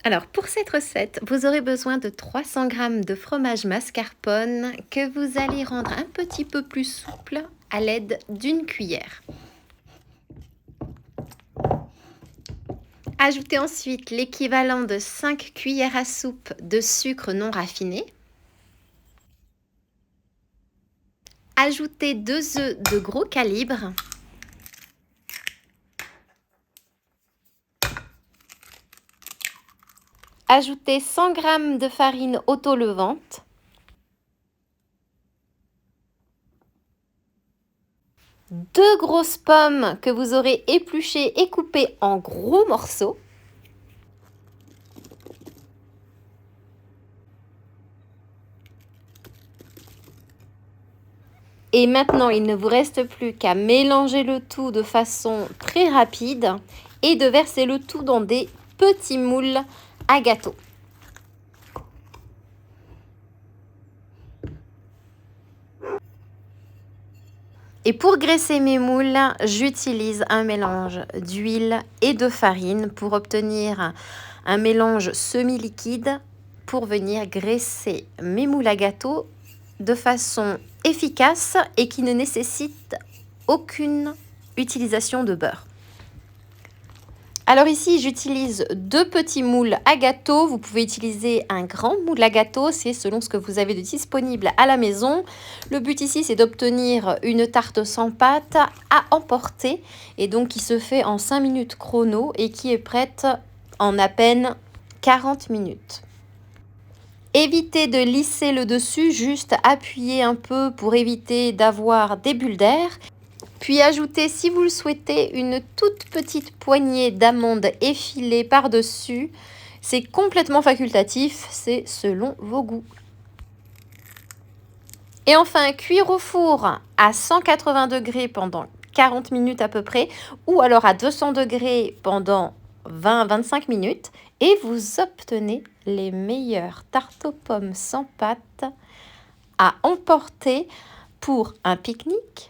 Alors pour cette recette, vous aurez besoin de 300 g de fromage mascarpone que vous allez rendre un petit peu plus souple à l'aide d'une cuillère. Ajoutez ensuite l'équivalent de 5 cuillères à soupe de sucre non raffiné. Ajoutez 2 œufs de gros calibre. Ajoutez 100 g de farine auto-levante. Deux grosses pommes que vous aurez épluchées et coupées en gros morceaux. Et maintenant, il ne vous reste plus qu'à mélanger le tout de façon très rapide et de verser le tout dans des petits moules à gâteau. Et pour graisser mes moules, j'utilise un mélange d'huile et de farine pour obtenir un mélange semi-liquide pour venir graisser mes moules à gâteau de façon efficace et qui ne nécessite aucune utilisation de beurre. Alors ici, j'utilise 2 petits moules à gâteau. Vous pouvez utiliser un grand moule à gâteau, c'est selon ce que vous avez de disponible à la maison. Le but ici, c'est d'obtenir une tarte sans pâte à emporter et donc qui se fait en 5 minutes chrono et qui est prête en à peine 40 minutes. Évitez de lisser le dessus, juste appuyez un peu pour éviter d'avoir des bulles d'air. Puis ajoutez, si vous le souhaitez, une toute petite poignée d'amandes effilées par-dessus. C'est complètement facultatif, c'est selon vos goûts. Et enfin, cuire au four à 180 degrés pendant 40 minutes à peu près, ou alors à 200 degrés pendant 20-25 minutes, et vous obtenez les meilleures tartes aux pommes sans pâte à emporter pour un pique-nique,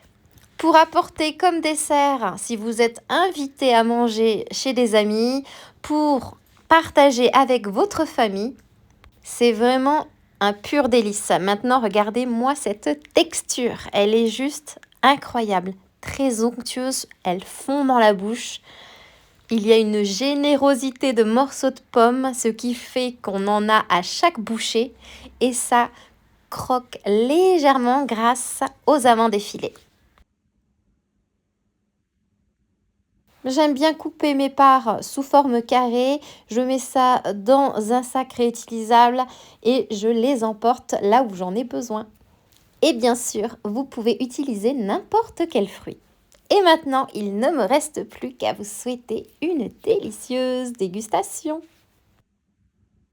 pour apporter comme dessert si vous êtes invité à manger chez des amis, pour partager avec votre famille. C'est vraiment un pur délice. Maintenant, regardez-moi cette texture. Elle est juste incroyable, très onctueuse. Elle fond dans la bouche. Il y a une générosité de morceaux de pommes, ce qui fait qu'on en a à chaque bouchée. Et ça croque légèrement grâce aux amandes effilées. J'aime bien couper mes parts sous forme carrée. Je mets ça dans un sac réutilisable et je les emporte là où j'en ai besoin. Et bien sûr, vous pouvez utiliser n'importe quel fruit. Et maintenant, il ne me reste plus qu'à vous souhaiter une délicieuse dégustation.